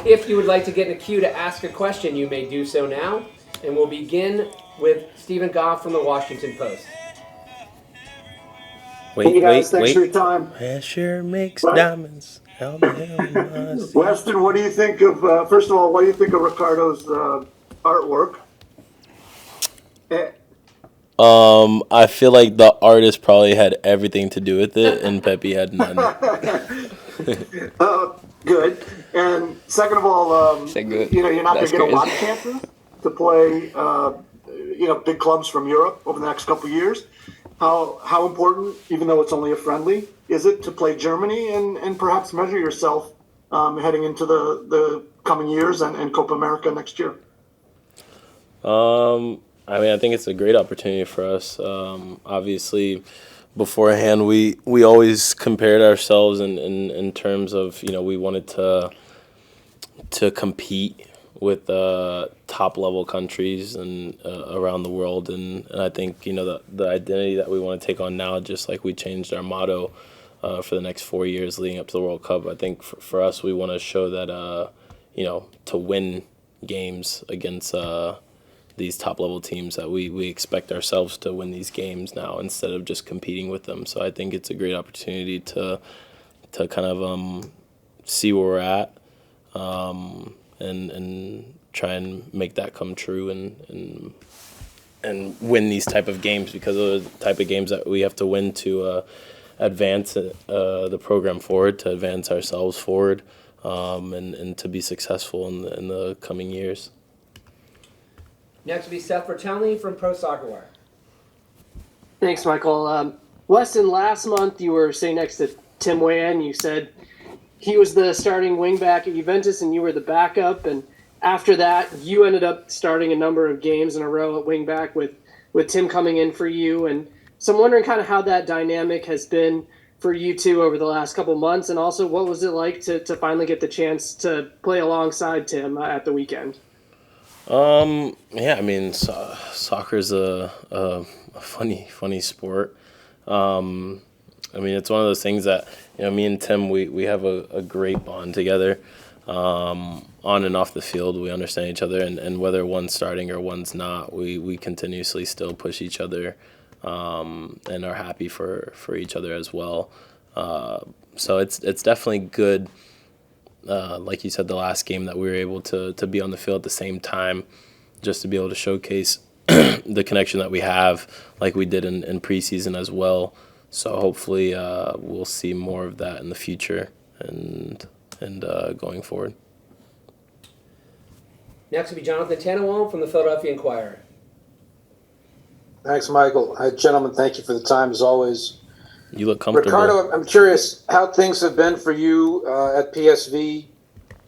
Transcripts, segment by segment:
If you would like to get in a queue to ask a question, you may do so now. And we'll begin with Stephen Goff from the Washington Post. Hey guys, thanks for your time. Pressure makes What? diamonds. How the hell must it? Weston, what do you think of, first of all, what do you think of Ricardo's artwork? Eh, I feel like the artist probably had everything to do with it, and Pepi had none. Good. And second of all, Say good. you're not going That's to get a lot of crazy. chances to play, big clubs from Europe over the next couple of years. How important, even though it's only a friendly, is it to play Germany and perhaps measure yourself heading into the coming years and Copa America next year? I think it's a great opportunity for us. Obviously, beforehand, we always compared ourselves in terms of, we wanted to compete with top level countries and around the world, and I think the identity that we want to take on now, just like we changed our motto for the next 4 years leading up to the World Cup. I think for us, we want to show that to win games against these top level teams, that we expect ourselves to win these games now instead of just competing with them. So I think it's a great opportunity to kind of see where we're at. And try and make that come true and win these type of games, because of the type of games that we have to win to advance the program forward, to advance ourselves forward, and to be successful in the coming years. Next will be Seth Bertelny from Pro Soccer Wire. Thanks, Michael. Weston, last month you were sitting next to Tim Weah, and you said he was the starting wingback at Juventus and you were the backup. And after that, you ended up starting a number of games in a row at wingback with Tim coming in for you. And so I'm wondering kind of how that dynamic has been for you two over the last couple months, and also what was it like to finally get the chance to play alongside Tim at the weekend? Soccer's a funny sport. It's one of those things that, me and Tim, we have a great bond together. On and off the field, we understand each other, and whether one's starting or one's not, we continuously still push each other, and are happy for each other as well. So it's definitely good. Like you said, the last game that we were able to be on the field at the same time, just to be able to showcase the connection that we have, like we did in preseason as well. So hopefully we'll see more of that in the future and going forward. Next will be Jonathan Tannenwald from the Philadelphia Inquirer. Thanks, Michael. Gentlemen, thank you for the time, as always. You look comfortable. Ricardo, I'm curious how things have been for you at PSV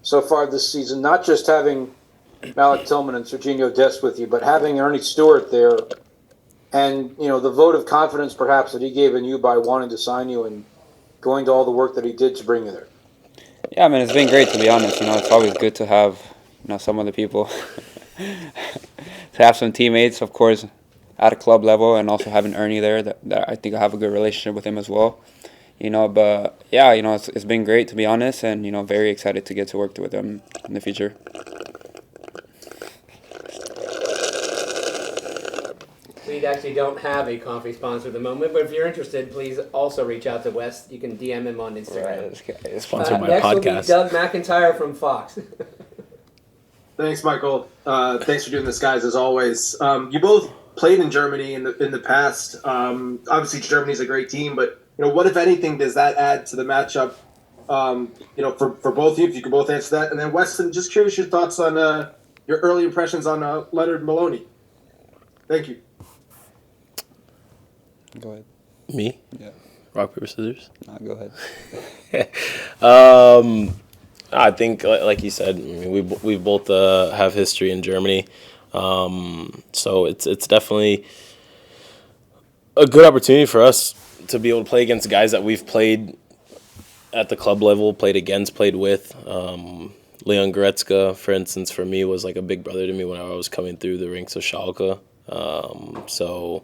so far this season, not just having Malik Tillman and Serginho Dest with you, but having Ernie Stewart there, and the vote of confidence perhaps that he gave in you by wanting to sign you and going to all the work that he did to bring you there. Yeah, it's been great, to be honest. It's always good to have some other people, to have some teammates, of course, at a club level, and also having Ernie there, that I think I have a good relationship with him as well. But yeah, it's been great, to be honest, and very excited to get to work with him in the future. We actually don't have a coffee sponsor at the moment, but if you're interested, please also reach out to Wes. You can DM him on Instagram. Right, Sponsored by Next will podcast. be Doug McIntyre from Fox. Thanks, Michael. Thanks for doing this, guys, as always. You both played in Germany in the past. Obviously, Germany's a great team, but what, if anything, does that add to the matchup? For both of you, if you could both answer that. And then Weston, just curious your thoughts on your early impressions on Leonard Maloney. Thank you. Go ahead. Me? Yeah. Rock, paper, scissors? No, go ahead. I think, like you said, we both have history in Germany, so it's definitely a good opportunity for us to be able to play against guys that we've played at the club level, played against, played with. Leon Goretzka, for instance, for me was like a big brother to me when I was coming through the ranks of Schalke. So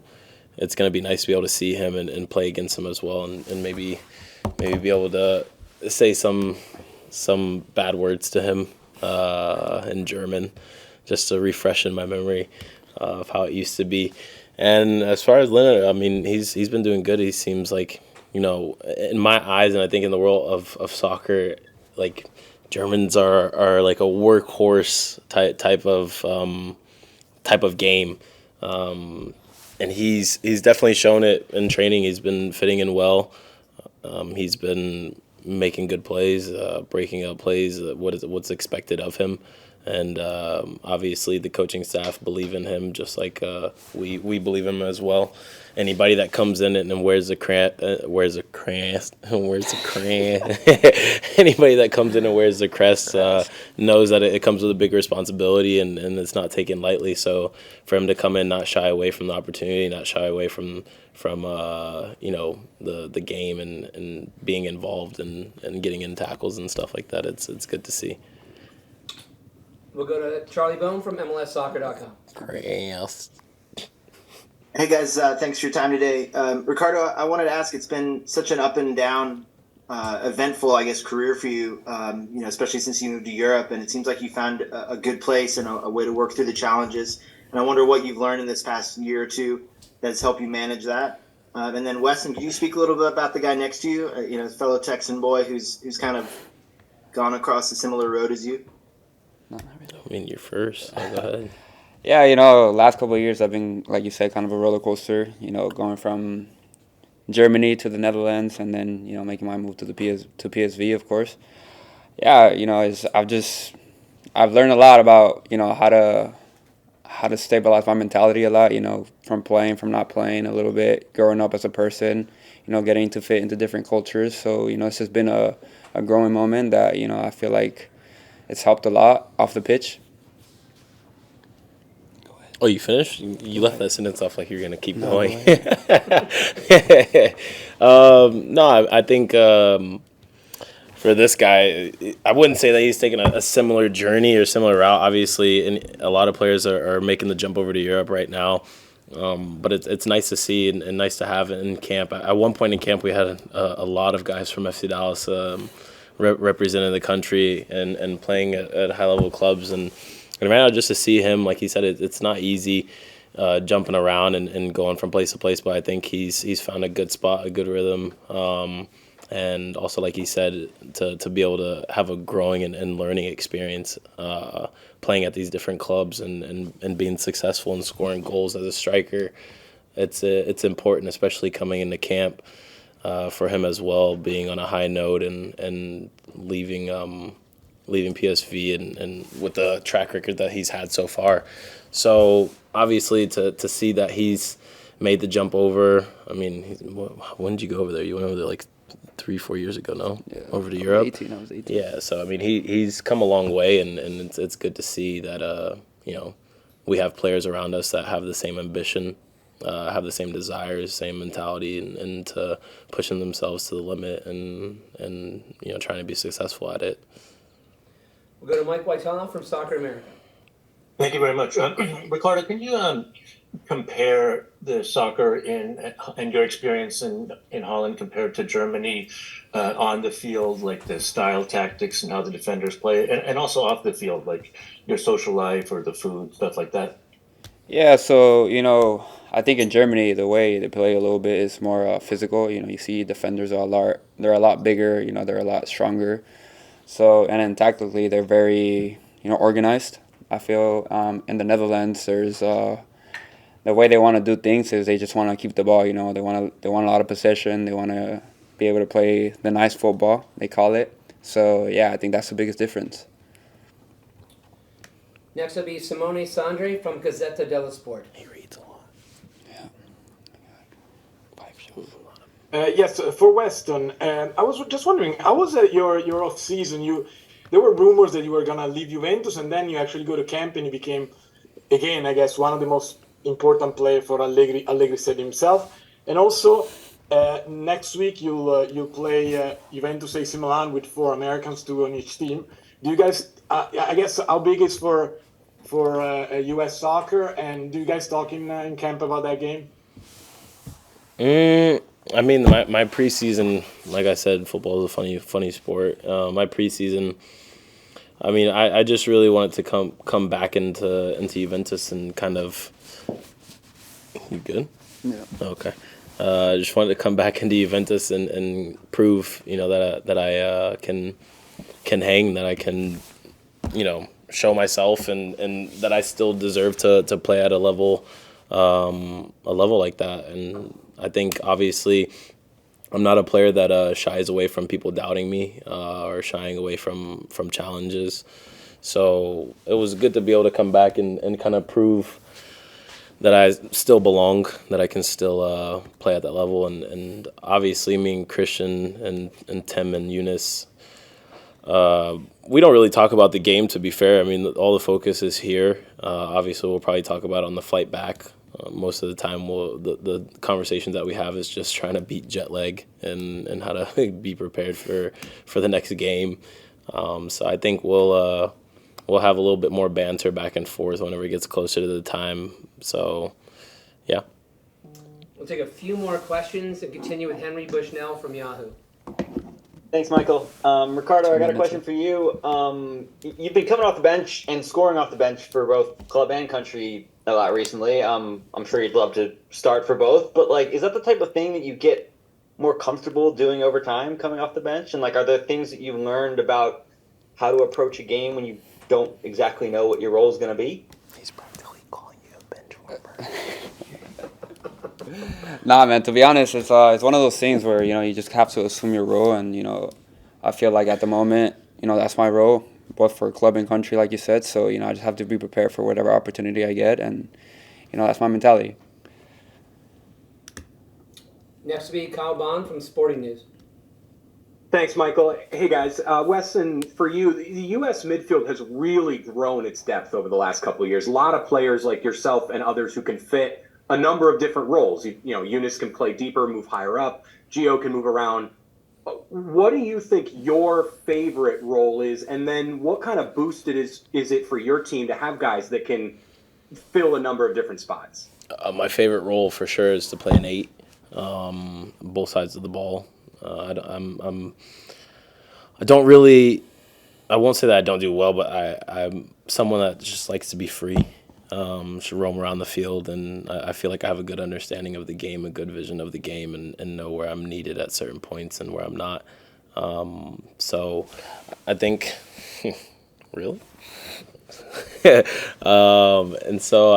it's going to be nice to be able to see him and play against him as well, and maybe be able to say some bad words to him in German, just to refresh in my memory of how it used to be. And as far as Leonard, I mean, he's been doing good. He seems like, you know, in my eyes, and I think in the world of soccer, like Germans are like a workhorse type of game. And he's definitely shown it in training. He's been fitting in well. He's been making good plays, breaking up plays, what's expected of him. And obviously the coaching staff believe in him just like we believe in him as well. Anybody that comes in and wears the anybody that comes in and wears the crest knows that it comes with a big responsibility and it's not taken lightly. So for him to come in, not shy away from the opportunity, not shy away from you know, the game and being involved and getting in tackles and stuff like that, it's good to see. We'll go to Charlie Bone from MLSsoccer.com. Great. Hey guys, thanks for your time today. Ricardo, I wanted to ask, it's been such an up and down, eventful, I guess, career for you, you know, especially since you moved to Europe, and it seems like you found a good place and a way to work through the challenges. And I wonder what you've learned in this past year or two that's helped you manage that. And then Weston, could you speak a little bit about the guy next to you, you know, fellow Texan boy who's kind of gone across a similar road as you? I mean, you're first. So go ahead. Yeah, you know, last couple of years I've been, like you said, kind of a roller coaster. You know, going from Germany to the Netherlands, and then, you know, making my move to PSV, of course. Yeah, you know, I've learned a lot about, you know, how to stabilize my mentality a lot. You know, from not playing a little bit, growing up as a person. You know, getting to fit into different cultures. So, you know, it's just been a growing moment that, you know, I feel like it's helped a lot off the pitch. Oh, you finished? You left that sentence off like you're going to keep going. No, I think for this guy, I wouldn't say that he's taken a similar journey or similar route. Obviously, and a lot of players are making the jump over to Europe right now. But it's nice to see and nice to have in camp. At one point in camp, we had a lot of guys from FC Dallas representing the country and playing at high-level clubs. And right now, just to see him, like he said, it's not easy jumping around and going from place to place, but I think he's found a good spot, a good rhythm. And also, like he said, to be able to have a growing and learning experience playing at these different clubs and being successful and scoring goals as a striker, it's important, especially coming into camp for him as well, being on a high note and leaving PSV and with the track record that he's had so far. So obviously to see that he's made the jump over. I mean, when did you go over there? You went over there like 3-4 years ago, no? Yeah, over to Europe. I was 18. Yeah, so I mean, he's come a long way, and it's good to see that you know, we have players around us that have the same ambition, have the same desires, same mentality, and to pushing themselves to the limit and you know, trying to be successful at it. We'll go to Mike Whitehall from Soccer America. Thank you very much. Ricardo, can you compare the soccer and your experience in Holland compared to Germany on the field, like the style, tactics, and how the defenders play, and also off the field, like your social life or the food, stuff like that? Yeah, so, you know, I think in Germany, the way they play a little bit is more physical. You know, you see defenders they're a lot bigger, you know, they're a lot stronger. So, and then tactically, they're very, you know, organized. I feel in the Netherlands, there's the way they want to do things is they just want to keep the ball. You know, they want a lot of possession. They want to be able to play the nice football, they call it. So yeah, I think that's the biggest difference. Next will be Simone Sandri from Gazzetta dello Sport. He reads a lot. Yeah. Yes, for Weston, I was just wondering, how was your off season? There were rumors that you were gonna leave Juventus, and then you actually go to camp and you became, again, I guess, one of the most important player for Allegri. Allegri said himself, and also next week you'll play Juventus AC Milan with 4 Americans, 2 on each team. Do you guys? I guess how big is for U.S. soccer, and do you guys talk in camp about that game? I mean, my preseason, like I said, football is a funny sport. My preseason, I mean, I just really wanted to come back into Juventus and kind of. You good? Yeah. Okay. I just wanted to come back into Juventus and prove, that I can hang, that I can, show myself, and that I still deserve to play at a level like that. And I think obviously I'm not a player that shies away from people doubting me or shying away from challenges. So it was good to be able to come back and kind of prove that I still belong, that I can still play at that level. And obviously me and Christian and Tim and Eunice, we don't really talk about the game, to be fair. I mean, all the focus is here. Obviously, we'll probably talk about it on the flight back. Most of the time, the conversations that we have is just trying to beat jet lag and how to be prepared for the next game. So I think we'll have a little bit more banter back and forth whenever it gets closer to the time. So, yeah. We'll take a few more questions and continue with Henry Bushnell from Yahoo. Thanks, Michael. Ricardo, I got a question for you. You've been coming off the bench and scoring off the bench for both club and country a lot recently. I'm sure you'd love to start for both, but is that the type of thing that you get more comfortable doing over time, coming off the bench? And are there things that you've learned about how to approach a game when you don't exactly know what your role is going to be? He's practically calling you a bench warmer. Nah, man, to be honest, it's one of those things where, you just have to assume your role. And, I feel like at the moment, that's my role, both for club and country, like you said. So, I just have to be prepared for whatever opportunity I get. And, that's my mentality. Next will be Kyle Bond from Sporting News. Thanks, Michael. Hey, guys. Weston, for you, the U.S. midfield has really grown its depth over the last couple of years. A lot of players like yourself and others who can fit a number of different roles. Eunice can play deeper, move higher up. Gio can move around. What do you think your favorite role is? And then what kind of boost is it for your team to have guys that can fill a number of different spots? My favorite role for sure is to play an 8, both sides of the ball. I won't say that I don't do well, but I'm someone that just likes to be free. Should roam around the field, and I feel like I have a good understanding of the game, a good vision of the game, and know where I'm needed at certain points and where I'm not. So I think, really? And so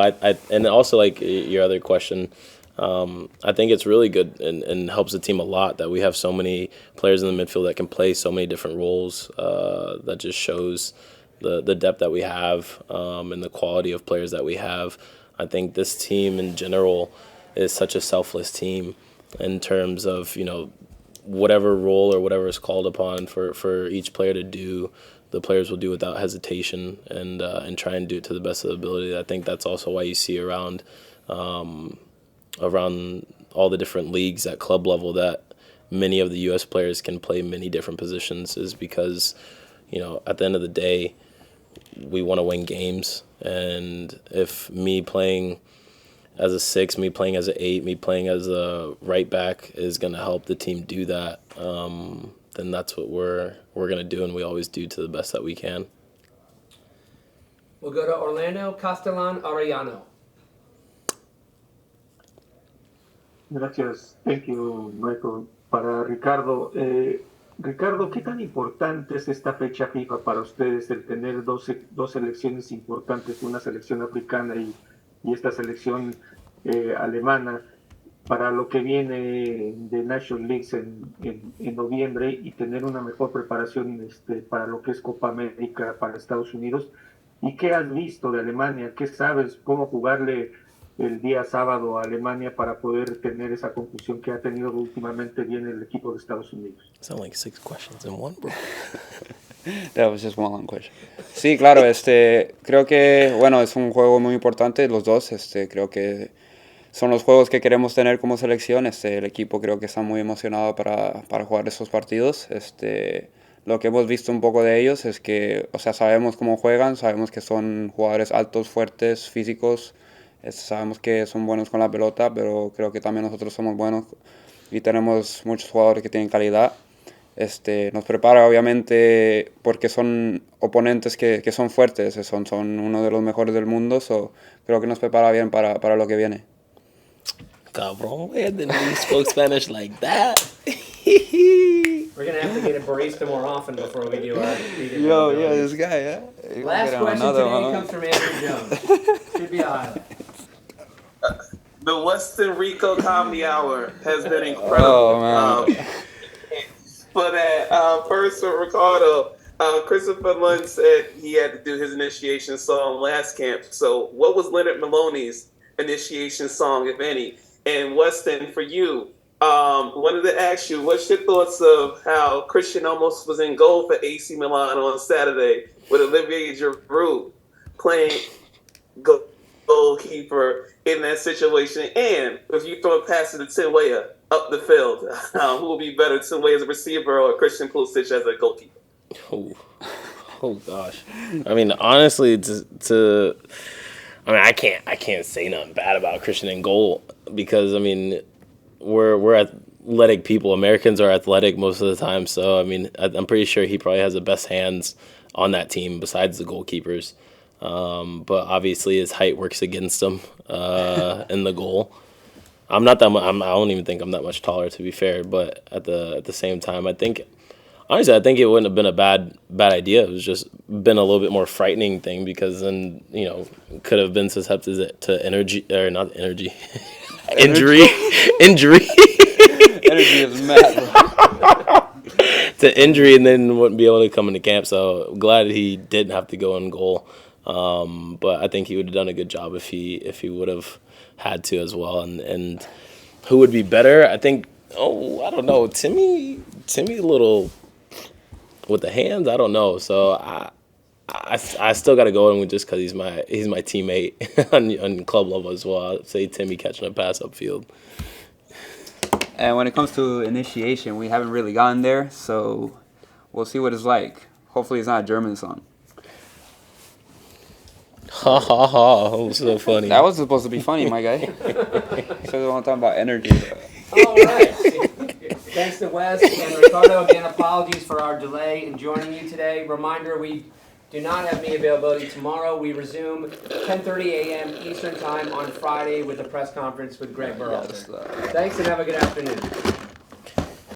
and also your other question, I think it's really good and helps the team a lot that we have so many players in the midfield that can play so many different roles. That just shows the depth that we have and the quality of players that we have. I think this team in general is such a selfless team in terms of, whatever role or whatever is called upon for each player to do, the players will do without hesitation and try and do it to the best of their ability. I think that's also why you see around all the different leagues at club level that many of the U.S. players can play many different positions, is because, at the end of the day, we want to win games. And if me playing as a 6, me playing as an 8, me playing as a right back is going to help the team do that, then that's what we're going to do, and we always do to the best that we can. We'll go to Orlando Castellan Arellano. Gracias. Thank you, Michael. Para Ricardo. Ricardo, ¿qué tan importante es esta fecha FIFA para ustedes, el tener dos selecciones importantes, una selección africana y esta selección alemana, para lo que viene de National Leagues en noviembre, y tener una mejor preparación para lo que es Copa América para Estados Unidos? ¿Y qué has visto de Alemania? ¿Qué sabes? ¿Cómo jugarle el día sábado a Alemania para poder tener esa confusión que ha tenido últimamente bien el equipo de Estados Unidos? Sound like 6 questions in one, bro. That was just one long question. Sí, claro, creo que, bueno, es un juego muy importante, los dos, creo que son los juegos que queremos tener como selección. El equipo creo que está muy emocionado para jugar esos partidos. Lo que hemos visto un poco de ellos es que, sabemos cómo juegan, sabemos que son jugadores altos, fuertes, físicos. Sabemos que son buenos con la pelota, pero creo que también nosotros somos buenos y tenemos muchos jugadores que tienen calidad. Nos prepara obviamente porque son oponentes que son fuertes, son uno de los mejores del mundo, creo que nos prepara bien para lo que viene. Cabrón, man, didn't know you spoke Spanish like that. We're going to have to get a barista more often before we do our meeting. Yo, yeah, this guy, yeah. Last question today comes from Andrew Jones. Should be a highlight. The Weston Rico Comedy Hour has been incredible. Oh, man. For that, first for Ricardo, Christopher Lund said he had to do his initiation song last camp. So what was Leonard Maloney's initiation song, if any? And Weston, for you, wanted to ask you, what's your thoughts of how Christian almost was in goal for AC Milan on Saturday with Olivier Giroud playing goalkeeper in that situation? And if you throw a pass to Tim Weah up the field, who will be better, Tim Weah as a receiver or Christian Pulisic as a goalkeeper? Oh gosh. I mean, honestly, I can't say nothing bad about Christian in goal because I mean, we're athletic people. Americans are athletic most of the time, so I mean, I'm pretty sure he probably has the best hands on that team besides the goalkeepers. But obviously, his height works against him in the goal. I don't even think I'm that much taller, to be fair. But at the same time, I think it wouldn't have been a bad idea. It was just been a little bit more frightening thing because then could have been susceptible to injury. Injury. Energy is mad. To injury, and then wouldn't be able to come into camp. So glad he didn't have to go in goal. But I think he would have done a good job if he would have had to as well. And who would be better? I think. Oh, I don't know. Timmy, a little with the hands. I don't know. So I still got to go in with just because he's my teammate on club level as well. I'd say Timmy catching a pass upfield. And when it comes to initiation, we haven't really gotten there, so we'll see what it's like. Hopefully, it's not a German song. Ha ha ha! That was so funny. That was supposed to be funny, my guy. So we want to talk about energy. All right. Thanks to Wes and Ricardo. Again, apologies for our delay in joining you today. Reminder, we do not have me availability tomorrow. We resume 10:30 a.m. Eastern Time on Friday with a press conference with Greg Berhalter. Thanks and have a good afternoon.